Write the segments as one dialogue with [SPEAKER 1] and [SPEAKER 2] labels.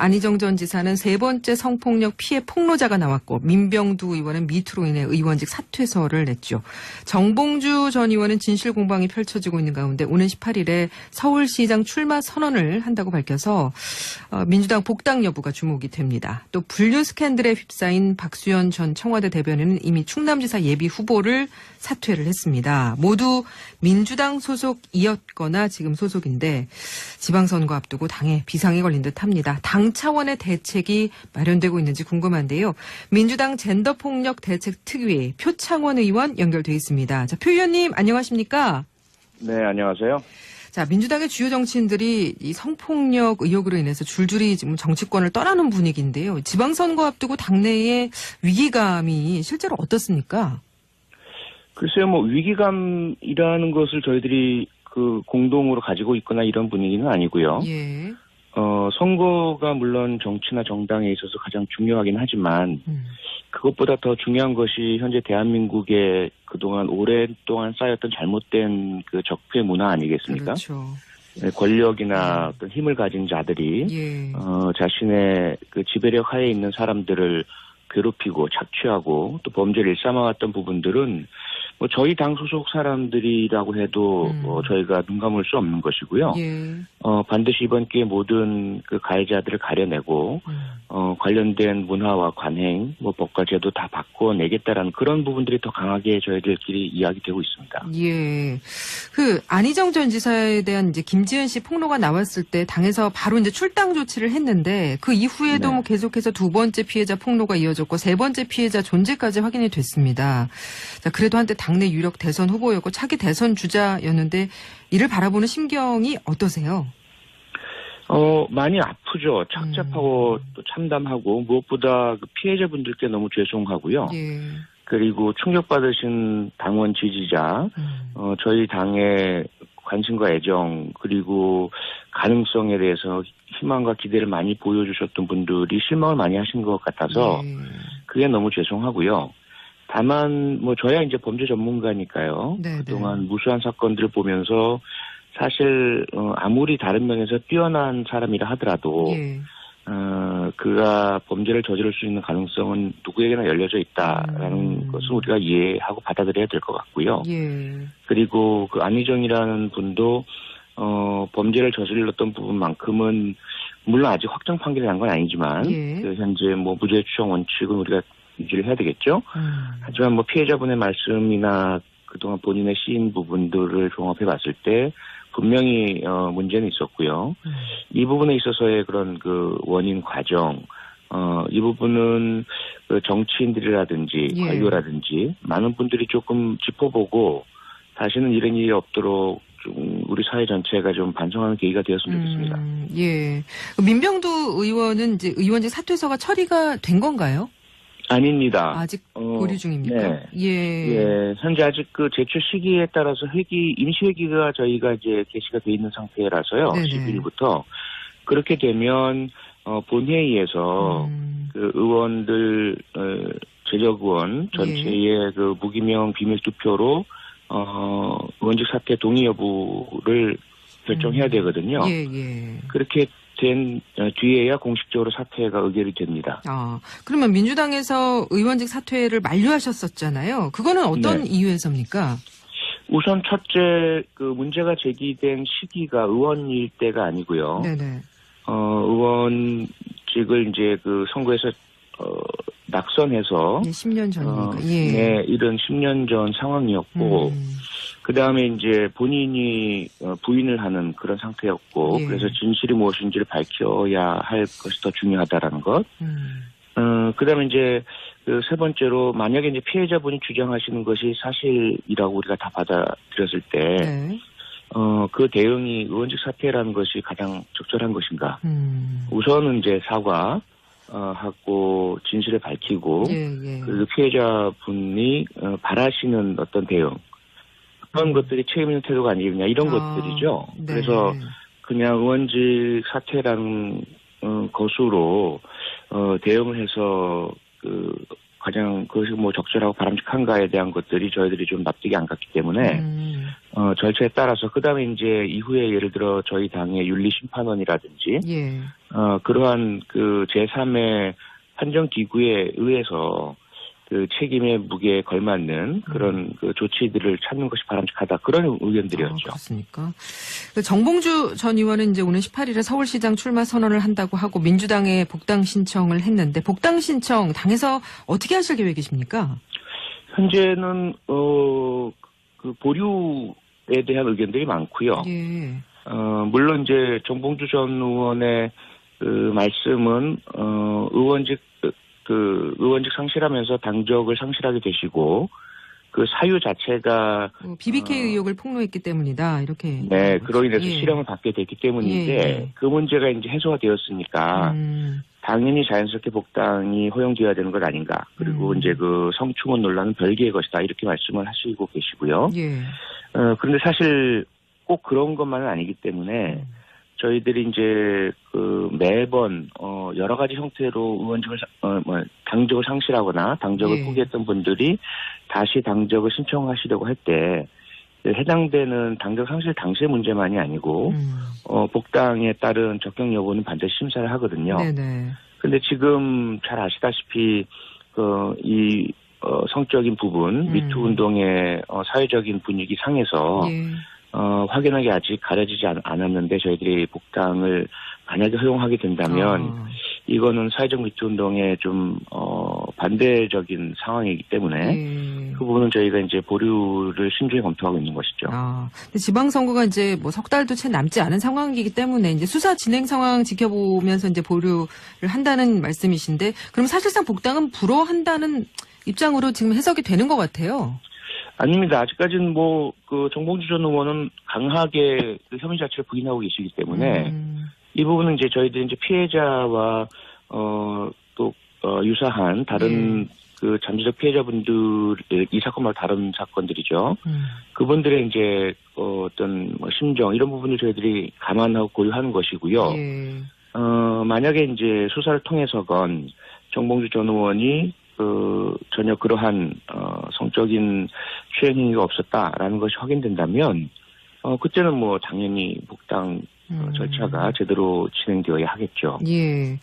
[SPEAKER 1] 안희정 전 지사는 세 번째 성폭력 피해 폭로자가 나왔고 민병두 의원은 미투로 인해 의원직 사퇴서를 냈죠. 정봉주 전 의원은 진실 공방이 펼쳐지고 있는 가운데 오는 18일에 서울시장 출마 선언을 한다고 밝혀서 민주당 복당 여부가 주목이 됩니다. 또 불륜 스캔들에 휩싸인 박수현 전 청와대 대변인은 이미 충남지사 예비 후보를 사퇴를 했습니다. 모두 민주당 소속이었거나 지금 소속인데 지방선거 앞두고 당에 비상이 걸린 듯합니다. 당 차원의 대책이 마련되고 있는지 궁금한데요. 민주당 젠더폭력 대책특위 표창원 의원 연결돼 있습니다. 자, 표 의원님 안녕하십니까?
[SPEAKER 2] 네, 안녕하세요.
[SPEAKER 1] 자, 민주당의 주요 정치인들이 이 성폭력 의혹으로 인해서 줄줄이 지금 정치권을 떠나는 분위기인데요. 지방선거 앞두고 당내의 위기감이 실제로 어떻습니까?
[SPEAKER 2] 글쎄요, 뭐 위기감이라는 것을 저희들이 공동으로 가지고 있거나 이런 분위기는 아니고요.
[SPEAKER 1] 예.
[SPEAKER 2] 선거가 물론 정치나 정당에 있어서 가장 중요하긴 하지만 그것보다 더 중요한 것이 현재 대한민국의 그동안 오랫동안 쌓였던 잘못된 그 적폐 문화 아니겠습니까?
[SPEAKER 1] 그렇죠.
[SPEAKER 2] 권력이나 어떤 힘을 가진 자들이
[SPEAKER 1] 예.
[SPEAKER 2] 자신의 그 지배력 하에 있는 사람들을 괴롭히고 착취하고 또 범죄를 일삼아왔던 부분들은 뭐 저희 당 소속 사람들이라고 해도 저희가 눈 감을 수 없는 것이고요.
[SPEAKER 1] 예.
[SPEAKER 2] 반드시 이번 기회에 모든 그 가해자들을 가려내고 관련된 문화와 관행, 뭐 법과 제도 다 바꿔내겠다라는 그런 부분들이 더 강하게 저희들끼리 이야기되고 있습니다.
[SPEAKER 1] 예. 그 안희정 전 지사에 대한 이제 김지은 씨 폭로가 나왔을 때 당에서 바로 이제 출당 조치를 했는데 그 이후에도
[SPEAKER 2] 네.
[SPEAKER 1] 뭐 계속해서 두 번째 피해자 폭로가 이어졌고 세 번째 피해자 존재까지 확인이 됐습니다. 자, 그래도 한때 당내 유력 대선 후보였고 차기 대선 주자였는데 이를 바라보는 심경이 어떠세요?
[SPEAKER 2] 많이 아프죠. 착잡하고 또 참담하고 무엇보다 그 피해자분들께 너무 죄송하고요.
[SPEAKER 1] 예.
[SPEAKER 2] 그리고 충격받으신 당원 지지자, 저희 당의 관심과 애정 그리고 가능성에 대해서 희망과 기대를 많이 보여주셨던 분들이 실망을 많이 하신 것 같아서 그게 너무 죄송하고요. 다만 뭐 저야 이제 범죄 전문가니까요.
[SPEAKER 1] 네네.
[SPEAKER 2] 그동안 무수한 사건들을 보면서 사실 아무리 다른 면에서 뛰어난 사람이라 하더라도
[SPEAKER 1] 예.
[SPEAKER 2] 그가 범죄를 저지를 수 있는 가능성은 누구에게나 열려져 있다라는 것을 우리가 이해하고 받아들여야 될 것 같고요.
[SPEAKER 1] 예.
[SPEAKER 2] 그리고 그 안희정이라는 분도 범죄를 저질렀던 부분만큼은 물론 아직 확정 판결이 난 건 아니지만
[SPEAKER 1] 예.
[SPEAKER 2] 그 현재 뭐 무죄 추정 원칙은 우리가 유지를 해야 되겠죠. 하지만 뭐 피해자분의 말씀이나 그동안 본인의 시인 부분들을 종합해 봤을 때 분명히 문제는 있었고요. 이 부분에 있어서의 그런 그 원인 과정, 이 부분은 그 정치인들이라든지
[SPEAKER 1] 예.
[SPEAKER 2] 관료라든지 많은 분들이 조금 짚어보고 다시는 이런 일이 없도록 좀 우리 사회 전체가 좀 반성하는 계기가 되었으면 좋겠습니다.
[SPEAKER 1] 예. 민병두 의원은 이제 의원직 사퇴서가 처리가 된 건가요?
[SPEAKER 2] 아닙니다.
[SPEAKER 1] 아직 보류 중입니까?
[SPEAKER 2] 네.
[SPEAKER 1] 예.
[SPEAKER 2] 예, 현재 아직 그 제출 시기에 따라서 임시 회기가 저희가 이제 게시가 돼 있는 상태라서요.
[SPEAKER 1] 네네.
[SPEAKER 2] 11일부터 그렇게 되면 본회의에서 그 의원들 재적 의원 전체의 그 무기명 비밀 투표로 의원직 사퇴 동의 여부를 결정해야 되거든요.
[SPEAKER 1] 예, 예.
[SPEAKER 2] 그렇게 된 뒤에야 공식적으로 사퇴가 의결이 됩니다.
[SPEAKER 1] 그러면 민주당에서 의원직 사퇴를 만류하셨었잖아요. 그거는 어떤 이유에서입니까?
[SPEAKER 2] 우선 첫째, 그 문제가 제기된 시기가 의원일 때가 아니고요.
[SPEAKER 1] 네네.
[SPEAKER 2] 의원직을 이제 그 선거에서 낙선해서
[SPEAKER 1] 10년 전이니까. 예.
[SPEAKER 2] 네, 이런 10년 전 상황이었고 그 다음에 이제 본인이 부인을 하는 그런 상태였고
[SPEAKER 1] 예.
[SPEAKER 2] 그래서 진실이 무엇인지를 밝혀야 할 것이 더 중요하다라는 것. 그 다음에 이제 그 세 번째로 만약에 이제 피해자분이 주장하시는 것이 사실이라고 우리가 다 받아들였을 때
[SPEAKER 1] 네.
[SPEAKER 2] 그 대응이 의원직 사퇴라는 것이 가장 적절한 것인가. 우선은 이제 하고 진실을 밝히고 그 피해자분이 바라시는 어떤 대응 그런 것들이 책임 있는 태도가 아니겠냐 이런 것들이죠.
[SPEAKER 1] 네.
[SPEAKER 2] 그래서 그냥 의원직 사퇴라는 것으로 대응을 해서 그 가장 그것이 뭐 적절하고 바람직한가에 대한 것들이 저희들이 좀 납득이 안 갔기 때문에 절차에 따라서 그다음에 이제 이후에 예를 들어 저희 당의 윤리심판원이라든지 그러한 그 제3의 판정 기구에 의해서 그 책임의 무게에 걸맞는 그런 그 조치들을 찾는 것이 바람직하다. 그런 의견들이었죠.
[SPEAKER 1] 그렇습니까? 정봉주 전 의원은 이제 오는 18일에 서울시장 출마 선언을 한다고 하고 민주당에 복당 신청을 했는데 복당 신청 당에서 어떻게 하실 계획이십니까?
[SPEAKER 2] 현재는 그 보류에 대한 의견들이 많고요.
[SPEAKER 1] 예.
[SPEAKER 2] 물론 이제 정봉주 전 의원의 그 말씀은 의원직 상실하면서 당적을 상실하게 되시고 그 사유 자체가
[SPEAKER 1] BBK 의혹을 폭로했기 때문이다 이렇게.
[SPEAKER 2] 네, 그로 인해서
[SPEAKER 1] 예.
[SPEAKER 2] 실형을 받게 됐기 때문인데
[SPEAKER 1] 예.
[SPEAKER 2] 그 문제가 이제 해소가 되었으니까 당연히 자연스럽게 복당이 허용되어야 되는 것 아닌가. 그리고 이제 그 성추문 논란은 별개의 것이다 이렇게 말씀을 하시고 계시고요.
[SPEAKER 1] 예.
[SPEAKER 2] 그런데 사실 꼭 그런 것만은 아니기 때문에. 저희들이 이제 그 매번 여러 가지 형태로 당적을 상실하거나 당적을
[SPEAKER 1] 예.
[SPEAKER 2] 포기했던 분들이 다시 당적을 신청하시려고 할 때 해당되는 당적 상실 당시의 문제만이 아니고 복당에 따른 적격 여부는 반드시 심사를 하거든요.
[SPEAKER 1] 네네.
[SPEAKER 2] 근데 지금 잘 아시다시피 이 성적인 부분 미투 운동의 사회적인 분위기 상에서
[SPEAKER 1] 예.
[SPEAKER 2] 확연하게 아직 가려지지 않았는데 저희들이 복당을 만약에 허용하게 된다면 이거는 사회적 미투 운동에 좀 반대적인 상황이기 때문에
[SPEAKER 1] 예.
[SPEAKER 2] 그 부분은 저희가 이제 보류를 신중히 검토하고 있는 것이죠.
[SPEAKER 1] 근데 지방선거가 이제 뭐 석 달도 채 남지 않은 상황이기 때문에 이제 수사 진행 상황 지켜보면서 이제 보류를 한다는 말씀이신데 그럼 사실상 복당은 불허한다는 입장으로 지금 해석이 되는 것 같아요.
[SPEAKER 2] 아닙니다. 아직까지는 그 정봉주 전 의원은 강하게 그 혐의 자체를 부인하고 계시기 때문에 이 부분은 이제 저희들이 이제 피해자와 또 유사한 다른 그 잠재적 피해자분들 이 사건 말고 다른 사건들이죠. 그분들의 이제 어떤 심정 이런 부분을 저희들이 감안하고 고려하는 것이고요.
[SPEAKER 1] 예.
[SPEAKER 2] 만약에 이제 수사를 통해서건 정봉주 전 의원이 전혀 그러한 성적인 추행 행위가 없었다라는 것이 확인된다면 그때는 뭐 당연히 복당 절차가 제대로 진행되어야 하겠죠.
[SPEAKER 1] 예.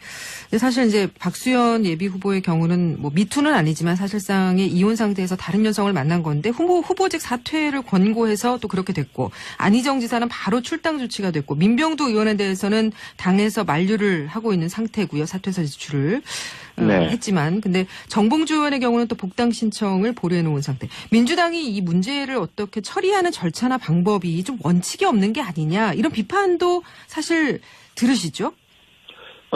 [SPEAKER 1] 근데 사실 이제 박수현 예비 후보의 경우는 뭐 미투는 아니지만 사실상의 이혼 상태에서 다른 여성을 만난 건데 후보직 사퇴를 권고해서 또 그렇게 됐고 안희정 지사는 바로 출당 조치가 됐고 민병두 의원에 대해서는 당에서 만류를 하고 있는 상태고요. 사퇴서 제출을 했지만 근데 정봉주 의원의 경우는 또 복당 신청을 보류해 놓은 상태. 민주당이 이 문제를 어떻게 처리하는 절차나 방법이 좀 원칙이 없는 게 아니냐 이런 비판도 사실 들으시죠?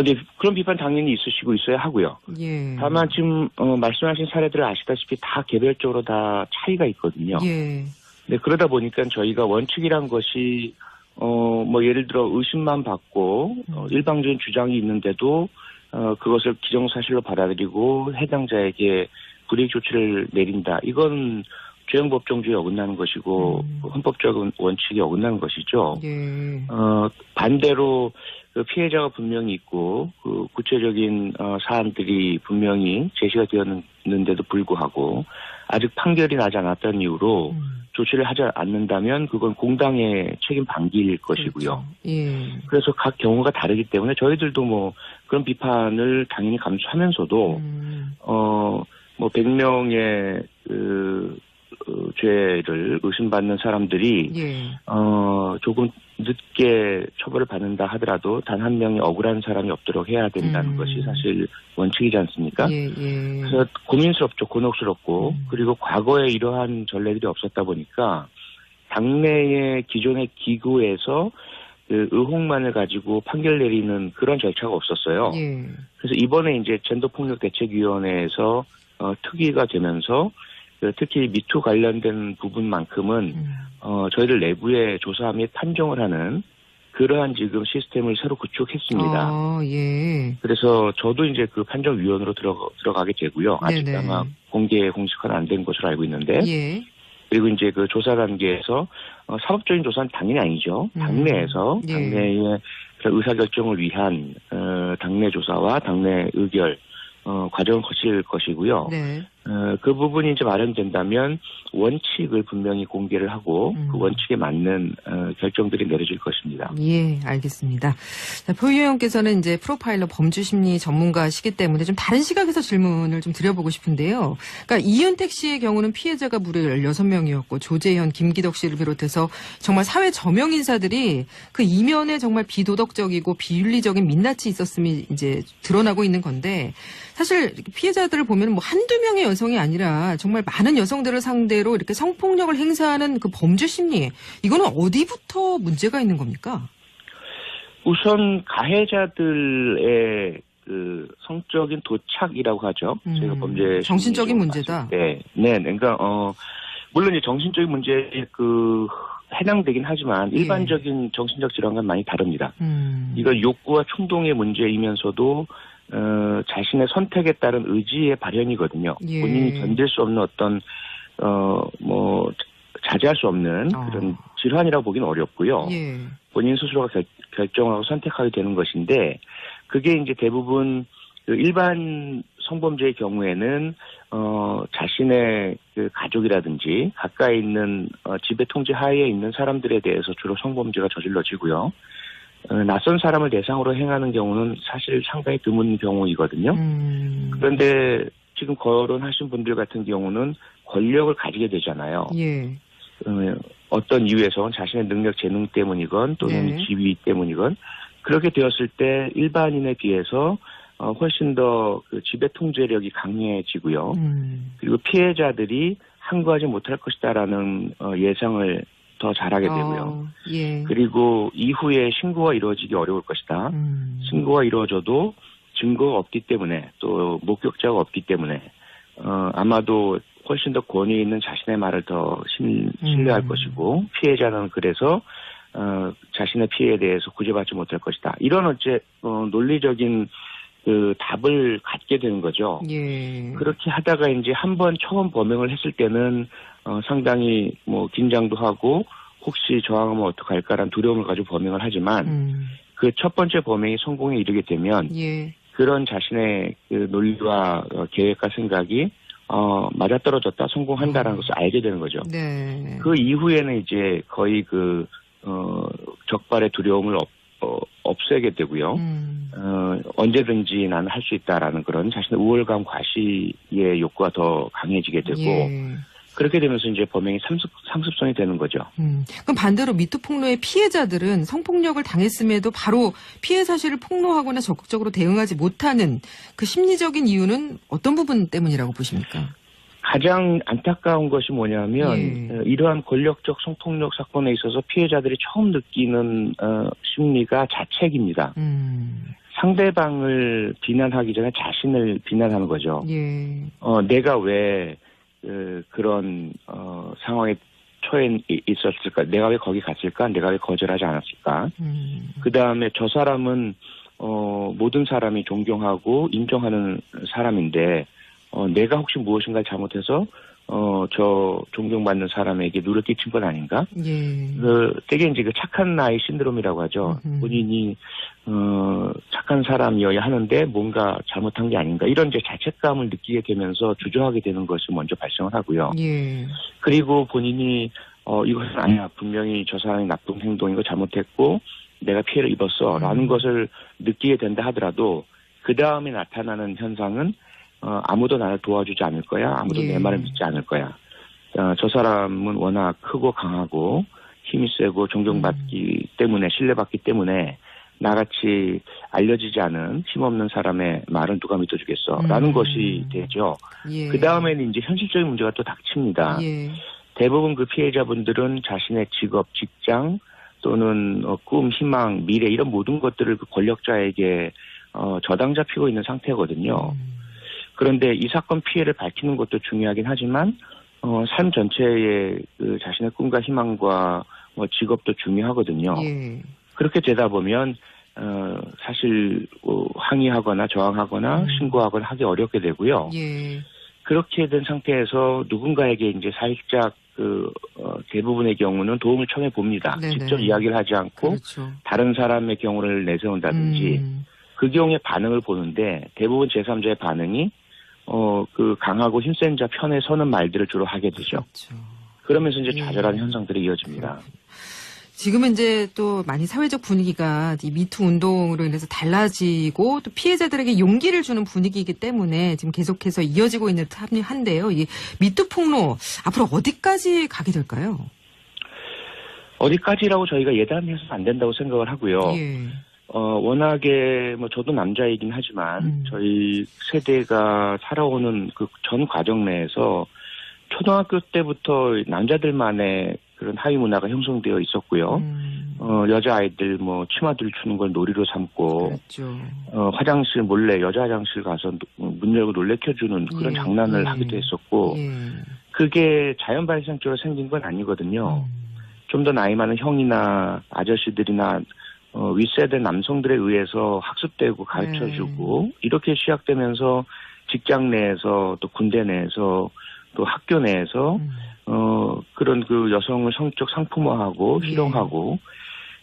[SPEAKER 2] 네, 그런 비판 당연히 있으시고 있어야 하고요.
[SPEAKER 1] 예.
[SPEAKER 2] 다만 지금 말씀하신 사례들을 아시다시피 다 개별적으로 다 차이가 있거든요.
[SPEAKER 1] 예.
[SPEAKER 2] 네, 그러다 보니까 저희가 원칙이란 것이 뭐 예를 들어 의심만 받고 일방적인 주장이 있는데도 그것을 기정사실로 받아들이고 해당자에게 불이익 조치를 내린다. 이건 죄형법정주의에 어긋나는 것이고 헌법적인 원칙에 어긋나는 것이죠.
[SPEAKER 1] 예.
[SPEAKER 2] 반대로 그 피해자가 분명히 있고 그 구체적인 사안들이 분명히 제시가 되었는데도 불구하고 아직 판결이 나지 않았다는 이유로 조치를 하지 않는다면 그건 공당의 책임 방기일 것이고요.
[SPEAKER 1] 그렇죠. 예.
[SPEAKER 2] 그래서 각 경우가 다르기 때문에 저희들도 뭐 그런 비판을 당연히 감수하면서도 뭐 100명의 죄를 의심받는 사람들이 조금 늦게 처벌을 받는다 하더라도 단 한 명의 억울한 사람이 없도록 해야 된다는 것이 사실 원칙이지 않습니까? 그래서 고민스럽죠. 곤혹스럽고 그리고 과거에 이러한 전례들이 없었다 보니까 당내의 기존의 기구에서 그 의혹만을 가지고 판결 내리는 그런 절차가 없었어요. 그래서 이번에 이제 젠더폭력대책위원회에서 특위가 되면서 특히 미투 관련된 부분만큼은 저희들 내부에 조사 및 판정을 하는 그러한 지금 시스템을 새로 구축했습니다. 그래서 저도 이제 그 판정위원으로 들어가게 되고요. 아직 아마 공식화는 안 된 것으로 알고 있는데. 그리고 이제 그 조사 단계에서 사법적인 조사는 당연히 아니죠. 당내에서 당내의 의사결정을 위한 당내 조사와 당내 의결 과정을 거칠 것이고요. 그 부분이 이제 마련된다면 원칙을 분명히 공개를 하고 그 원칙에 맞는 결정들이 내려질 것입니다.
[SPEAKER 1] 예, 알겠습니다. 자, 표 의원께서는 이제 프로파일러 범주심리 전문가시기 때문에 좀 다른 시각에서 질문을 좀 드려보고 싶은데요. 그러니까 이윤택 씨의 경우는 피해자가 무려 16명이었고 조재현, 김기덕 씨를 비롯해서 정말 사회 저명 인사들이 그 이면에 정말 비도덕적이고 비윤리적인 민낯이 있었음이 이제 드러나고 있는 건데 사실 피해자들을 보면 뭐 한두 명의 여성이 아니라 정말 많은 여성들을 상대로 이렇게 성폭력을 행사하는 그 범죄 심리, 이거는 어디부터 문제가 있는 겁니까?
[SPEAKER 2] 우선 가해자들의 그 성적인 도착이라고 하죠. 저희가 범죄
[SPEAKER 1] 정신적인 문제다.
[SPEAKER 2] 네, 그러니까 물론 이제 정신적인 문제에 해당되긴 하지만 일반적인 정신적 질환과는 많이 다릅니다. 이거 욕구와 충동의 문제이면서도 자신의 선택에 따른 의지의 발현이거든요.
[SPEAKER 1] 예.
[SPEAKER 2] 본인이 견딜 수 없는 어떤 자제할 수 없는 그런 질환이라고 보기는 어렵고요.
[SPEAKER 1] 예.
[SPEAKER 2] 본인 스스로가 결정하고 선택하게 되는 것인데 그게 이제 대부분 그 일반 성범죄의 경우에는 자신의 그 가족이라든지 가까이 있는 지배 통제 하에 있는 사람들에 대해서 주로 성범죄가 저질러지고요. 낯선 사람을 대상으로 행하는 경우는 사실 상당히 드문 경우이거든요. 그런데 지금 거론하신 분들 같은 경우는 권력을 가지게 되잖아요.
[SPEAKER 1] 예.
[SPEAKER 2] 어떤 이유에서 자신의 능력, 재능 때문이건 또는 지위 때문이건 그렇게 되었을 때 일반인에 비해서 훨씬 더 그 지배 통제력이 강해지고요. 그리고 피해자들이 항거하지 못할 것이다라는 예상을 더 잘하게 되고요.
[SPEAKER 1] 예.
[SPEAKER 2] 그리고 이후에 신고가 이루어지기 어려울 것이다. 신고가 이루어져도 증거가 없기 때문에 또 목격자가 없기 때문에 아마도 훨씬 더 권위 있는 자신의 말을 더 신뢰할 것이고 피해자는 그래서 자신의 피해에 대해서 구제받지 못할 것이다. 이런 논리적인 그 답을 갖게 되는 거죠.
[SPEAKER 1] 예.
[SPEAKER 2] 그렇게 하다가 이제 한 번 처음 범행을 했을 때는 상당히 긴장도 하고 혹시 저항하면 어떡할까라는 두려움을 가지고 범행을 하지만 그 첫 번째 범행이 성공에 이르게 되면 그런 자신의 그 논리와 계획과 생각이 맞아떨어졌다, 성공한다라는 것을 알게 되는 거죠.
[SPEAKER 1] 네.
[SPEAKER 2] 그 이후에는 이제 거의 적발의 두려움을 없애게 되고요. 언제든지 나는 할 수 있다라는 그런 자신의 우월감, 과시의 욕구가 더 강해지게 되고 그렇게 되면서 이제 범행이 상습성이 되는 거죠.
[SPEAKER 1] 그럼 반대로 미투 폭로의 피해자들은 성폭력을 당했음에도 바로 피해 사실을 폭로하거나 적극적으로 대응하지 못하는 그 심리적인 이유는 어떤 부분 때문이라고 보십니까?
[SPEAKER 2] 가장 안타까운 것이 뭐냐면 이러한 권력적 성폭력 사건에 있어서 피해자들이 처음 느끼는 심리가 자책입니다. 상대방을 비난하기 전에 자신을 비난하는 거죠. 내가 왜 그런 상황에 처해 있었을까? 내가 왜 거기 갔을까? 내가 왜 거절하지 않았을까? 그 다음에 저 사람은 모든 사람이 존경하고 인정하는 사람인데 내가 혹시 무엇인가 잘못해서 저 존경받는 사람에게 누를 끼친 건 아닌가? 되게 이제 그 착한 나이 신드롬이라고 하죠. 본인이 착한 사람이어야 하는데 뭔가 잘못한 게 아닌가? 이런 이제 자책감을 느끼게 되면서 주저하게 되는 것이 먼저 발생을 하고요. 그리고 본인이 이것은 아니야. 분명히 저 사람이 나쁜 행동이고 잘못했고 내가 피해를 입었어라는 것을 느끼게 된다 하더라도 그 다음에 나타나는 현상은 아무도 나를 도와주지 않을 거야. 아무도 내 말을 믿지 않을 거야. 저 사람은 워낙 크고 강하고 힘이 세고 존경받기 때문에 신뢰받기 때문에 나같이 알려지지 않은 힘없는 사람의 말은 누가 믿어주겠어. 라는 것이 되죠. 그 다음에는 이제 현실적인 문제가 또 닥칩니다. 대부분 그 피해자분들은 자신의 직업, 직장 또는 꿈, 희망, 미래 이런 모든 것들을 그 권력자에게 저당 잡히고 있는 상태거든요. 그런데 이 사건 피해를 밝히는 것도 중요하긴 하지만 삶 전체의 그 자신의 꿈과 희망과 직업도 중요하거든요. 그렇게 되다 보면 사실 항의하거나 저항하거나 신고하거나 하기 어렵게 되고요. 그렇게 된 상태에서 누군가에게 이제 살짝 대부분의 경우는 도움을 청해 봅니다. 직접 이야기를 하지 않고 다른 사람의 경우를 내세운다든지 그 경우의 반응을 보는데 대부분 제3자의 반응이 그 강하고 힘센 자 편에 서는 말들을 주로 하게 되죠.
[SPEAKER 1] 그렇죠.
[SPEAKER 2] 그러면서 이제
[SPEAKER 1] 예.
[SPEAKER 2] 좌절하는 현상들이 이어집니다.
[SPEAKER 1] 지금은 이제 또 많이 사회적 분위기가 이 미투 운동으로 인해서 달라지고 또 피해자들에게 용기를 주는 분위기이기 때문에 지금 계속해서 이어지고 있는 듯 한데요. 이 미투 폭로 앞으로 어디까지 가게 될까요?
[SPEAKER 2] 어디까지라고 저희가 예단해서 안 된다고 생각을 하고요.
[SPEAKER 1] 예.
[SPEAKER 2] 워낙에 뭐 저도 남자이긴 하지만 저희 세대가 살아오는 그 전 과정 내에서 초등학교 때부터 남자들만의 그런 하위 문화가 형성되어 있었고요. 여자아이들 뭐 치마들 추는 걸 놀이로 삼고,
[SPEAKER 1] 그렇죠.
[SPEAKER 2] 화장실 몰래 여자 화장실 가서 문 열고 놀래켜주는 그런
[SPEAKER 1] 예,
[SPEAKER 2] 장난을
[SPEAKER 1] 예.
[SPEAKER 2] 하기도 했었고,
[SPEAKER 1] 예.
[SPEAKER 2] 그게 자연 발생적으로 생긴 건 아니거든요. 좀 더 나이 많은 형이나 아저씨들이나 윗세대 남성들에 의해서 학습되고 가르쳐주고 이렇게 시작되면서 직장 내에서 또 군대 내에서 또 학교 내에서 그런 그 여성을 성적 상품화하고 희롱하고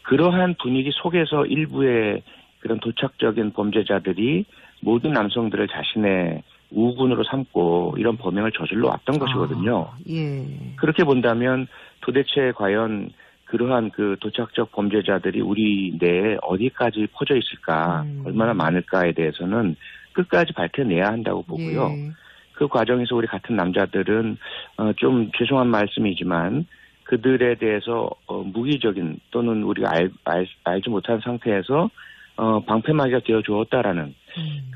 [SPEAKER 2] 그러한 분위기 속에서 일부의 그런 도착적인 범죄자들이 모든 남성들을 자신의 우군으로 삼고 이런 범행을 저질러 왔던 것이거든요.
[SPEAKER 1] 예.
[SPEAKER 2] 그렇게 본다면 도대체 과연 그러한 그 도착적 범죄자들이 우리 내에 어디까지 퍼져 있을까, 얼마나 많을까에 대해서는 끝까지 밝혀내야 한다고 보고요.
[SPEAKER 1] 예.
[SPEAKER 2] 그 과정에서 우리 같은 남자들은 좀 죄송한 말씀이지만 그들에 대해서 무기적인 또는 우리가 알지 못한 상태에서 방패막이가 되어 주었다라는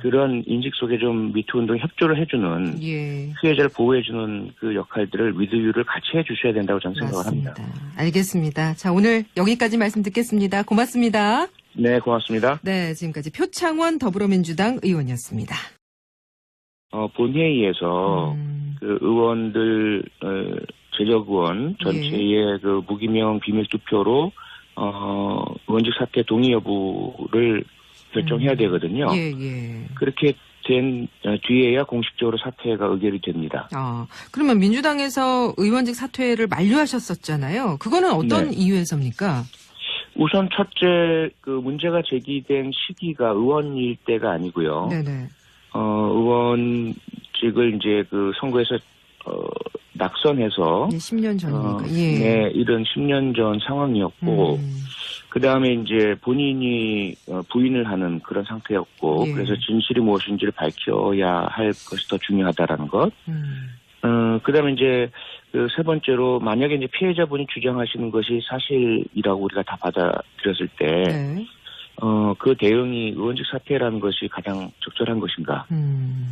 [SPEAKER 2] 그런 인식 속에 좀 미투 운동 협조를 해주는
[SPEAKER 1] 예.
[SPEAKER 2] 피해자를 보호해주는 그 역할들을 위드유를 같이 해주셔야 된다고 저는 생각을 합니다.
[SPEAKER 1] 알겠습니다. 자, 오늘 여기까지 말씀 듣겠습니다. 고맙습니다.
[SPEAKER 2] 네, 고맙습니다.
[SPEAKER 1] 네, 지금까지 표창원 더불어민주당 의원이었습니다.
[SPEAKER 2] 본회의에서 그 의원들 재적 의원 전체의 그 무기명 비밀 투표로 의원직 사퇴 동의 여부를 결정해야 되거든요.
[SPEAKER 1] 예, 예.
[SPEAKER 2] 그렇게 된 뒤에야 공식적으로 사퇴가 의결이 됩니다.
[SPEAKER 1] 그러면 민주당에서 의원직 사퇴를 만류하셨었잖아요. 그거는 어떤
[SPEAKER 2] 네.
[SPEAKER 1] 이유에서입니까?
[SPEAKER 2] 우선 첫째 그 문제가 제기된 시기가 의원일 때가 아니고요.
[SPEAKER 1] 네네.
[SPEAKER 2] 의원직을 이제 그 선거에서 낙선해서
[SPEAKER 1] 10년 전이니까.
[SPEAKER 2] 네, 이런 10년 전 상황이었고 그 다음에 이제 본인이 부인을 하는 그런 상태였고 그래서 진실이 무엇인지를 밝혀야 할 것이 더 중요하다라는 것. 그 다음에 이제 그 세 번째로 만약에 이제 피해자분이 주장하시는 것이 사실이라고 우리가 다 받아들였을 때
[SPEAKER 1] 네.
[SPEAKER 2] 그 대응이 의원직 사퇴라는 것이 가장 적절한 것인가.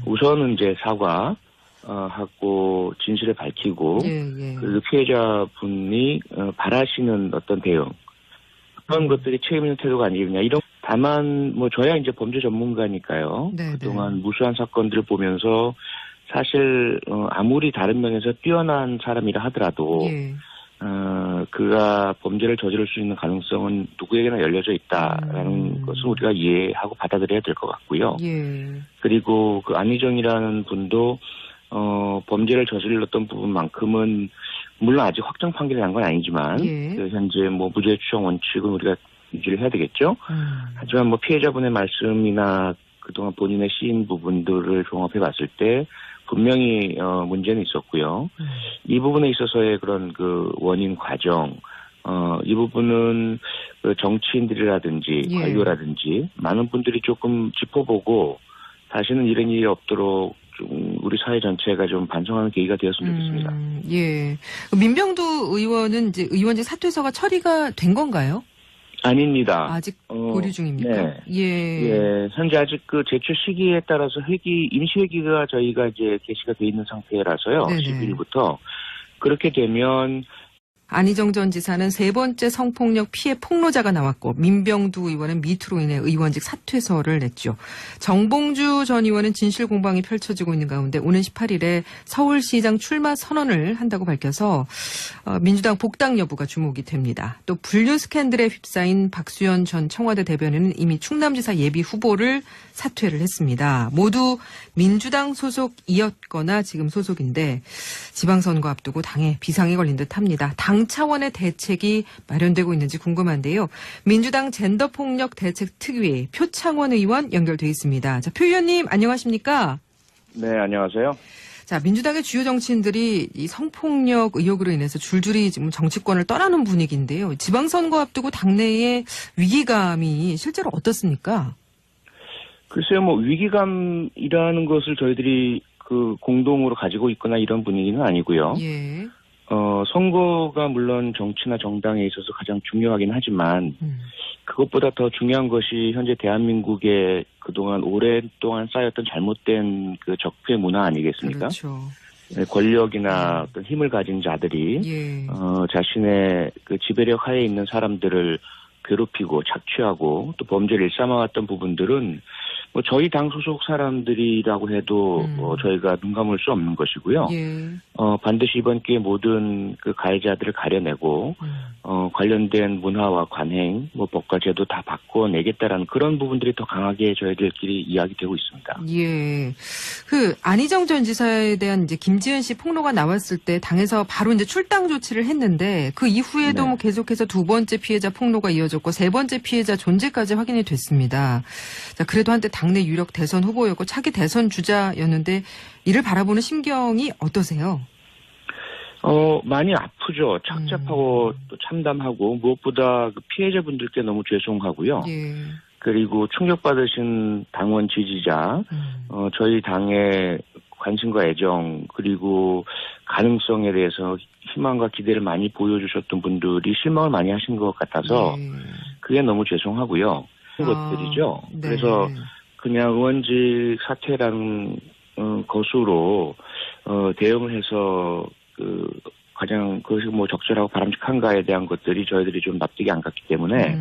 [SPEAKER 2] 우선은 이제 하고 진실을 밝히고 그 피해자분이 바라시는 어떤 대응 그런 것들이 책임 있는 태도가 아니겠냐. 이런 다만 뭐 저야 이제 범죄 전문가니까요.
[SPEAKER 1] 네네.
[SPEAKER 2] 그동안 무수한 사건들을 보면서 사실 아무리 다른 면에서 뛰어난 사람이라 하더라도 그가 범죄를 저지를 수 있는 가능성은 누구에게나 열려져 있다라는 것을 우리가 이해하고 받아들여야 될 것 같고요. 그리고 그 안희정이라는 분도 범죄를 저질렀던 부분만큼은 물론 아직 확정 판결이 난 건 아니지만 그 현재 뭐 무죄 추정 원칙은 우리가 유지를 해야 되겠죠. 하지만 뭐 피해자분의 말씀이나 그동안 본인의 시인 부분들을 종합해 봤을 때 분명히 문제는 있었고요. 이 부분에 있어서의 그런 그 원인 과정, 이 부분은 그 정치인들이라든지 관료라든지 많은 분들이 조금 짚어보고 다시는 이런 일이 없도록 좀 우리 사회 전체가 좀 반성하는 계기가 되었으면 좋겠습니다.
[SPEAKER 1] 예. 민병두 의원은 이제 의원직 사퇴서가 처리가 된 건가요?
[SPEAKER 2] 아닙니다.
[SPEAKER 1] 아직 보류 중입니까?
[SPEAKER 2] 네. 예. 현재 아직 그 제출 시기에 따라서 임시 회기가 저희가 이제 게시가 돼 있는 상태라서요.
[SPEAKER 1] 네네.
[SPEAKER 2] 12일부터 그렇게 되면
[SPEAKER 1] 안희정 전 지사는 세 번째 성폭력 피해 폭로자가 나왔고 민병두 의원은 미투로 인해 의원직 사퇴서를 냈죠. 정봉주 전 의원은 진실 공방이 펼쳐지고 있는 가운데 오는 18일에 서울시장 출마 선언을 한다고 밝혀서 민주당 복당 여부가 주목이 됩니다. 또 불륜 스캔들에 휩싸인 박수현 전 청와대 대변인은 이미 충남지사 예비 후보를 사퇴를 했습니다. 모두 민주당 소속이었거나 지금 소속인데 지방선거 앞두고 당에 비상이 걸린 듯합니다. 당 차원의 대책이 마련되고 있는지 궁금한데요. 민주당 젠더폭력 대책 특위 표창원 의원 연결돼 있습니다. 자, 표 의원님 안녕하십니까?
[SPEAKER 2] 네, 안녕하세요.
[SPEAKER 1] 자, 민주당의 주요 정치인들이 이 성폭력 의혹으로 인해서 줄줄이 지금 정치권을 떠나는 분위기인데요. 지방선거 앞두고 당내의 위기감이 실제로 어떻습니까?
[SPEAKER 2] 글쎄요, 뭐 위기감이라는 것을 저희들이 공동으로 가지고 있거나 이런 분위기는 아니고요.
[SPEAKER 1] 예.
[SPEAKER 2] 선거가 물론 정치나 정당에 있어서 가장 중요하긴 하지만 그것보다 더 중요한 것이 현재 대한민국의 그동안 오랫동안 쌓였던 잘못된 그 적폐 문화 아니겠습니까?
[SPEAKER 1] 그렇죠.
[SPEAKER 2] 네, 권력이나 어떤 힘을 가진 자들이
[SPEAKER 1] 예.
[SPEAKER 2] 자신의 그 지배력 하에 있는 사람들을 괴롭히고 착취하고 또 범죄를 일삼아왔던 부분들은 뭐 저희 당 소속 사람들이라고 해도 저희가 눈 감을 수 없는 것이고요.
[SPEAKER 1] 예.
[SPEAKER 2] 반드시 이번 기회에 모든 그 가해자들을 가려내고 관련된 문화와 관행, 뭐 법과 제도 다 바꿔내겠다라는 그런 부분들이 더 강하게 저희들끼리 이야기되고 있습니다.
[SPEAKER 1] 예. 그 안희정 전 지사에 대한 이제 김지은 씨 폭로가 나왔을 때 당에서 바로 이제 출당 조치를 했는데 그 이후에도
[SPEAKER 2] 네.
[SPEAKER 1] 뭐 계속해서 두 번째 피해자 폭로가 이어졌고 세 번째 피해자 존재까지 확인이 됐습니다. 자, 그래도 한때 당내 유력 대선 후보였고 차기 대선 주자였는데 이를 바라보는 심경이 어떠세요?
[SPEAKER 2] 많이 아프죠. 착잡하고 또 참담하고 무엇보다 그 피해자분들께 너무 죄송하고요.
[SPEAKER 1] 예.
[SPEAKER 2] 그리고 충격받으신 당원 지지자, 저희 당의 관심과 애정 그리고 가능성에 대해서 희망과 기대를 많이 보여주셨던 분들이 실망을 많이 하신 것 같아서
[SPEAKER 1] 예.
[SPEAKER 2] 그게 너무 죄송하고요. 것들이죠.
[SPEAKER 1] 네.
[SPEAKER 2] 그래서 그냥 의원직 사퇴라는 것으로 대응을 해서 가장 그것이 뭐 적절하고 바람직한가에 대한 것들이 저희들이 좀 납득이 안 갔기 때문에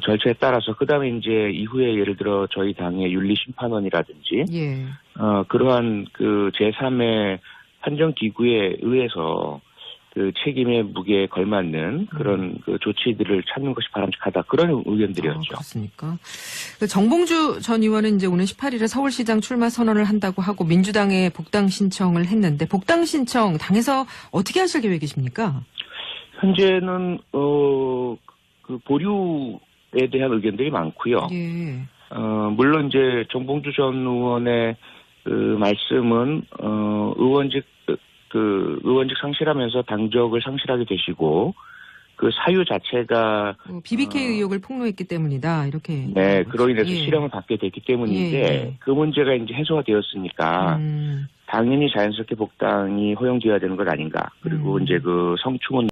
[SPEAKER 2] 절차에 따라서 그다음에 이제 이후에 예를 들어 저희 당의 윤리심판원이라든지
[SPEAKER 1] 예.
[SPEAKER 2] 그러한 그 제3의 판정 기구에 의해서 그 책임의 무게에 걸맞는 그런 그 조치들을 찾는 것이 바람직하다. 그런 의견들이었죠.
[SPEAKER 1] 그렇습니까? 정봉주 전 의원은 이제 오는 18일에 서울시장 출마 선언을 한다고 하고 민주당에 복당 신청을 했는데 복당 신청 당에서 어떻게 하실 계획이십니까?
[SPEAKER 2] 현재는 그 보류에 대한 의견들이 많고요.
[SPEAKER 1] 예.
[SPEAKER 2] 물론 이제 정봉주 전 의원의 그 말씀은 의원직 상실하면서 당적을 상실하게 되시고 그 사유 자체가
[SPEAKER 1] BBK 의혹을 폭로했기 때문이다 이렇게.
[SPEAKER 2] 네, 그로 인해서
[SPEAKER 1] 예.
[SPEAKER 2] 실형을 받게 됐기 때문인데
[SPEAKER 1] 예.
[SPEAKER 2] 그 문제가 이제 해소가 되었으니까 당연히 자연스럽게 복당이 허용되어야 되는 것 아닌가. 그리고 이제 그 성추문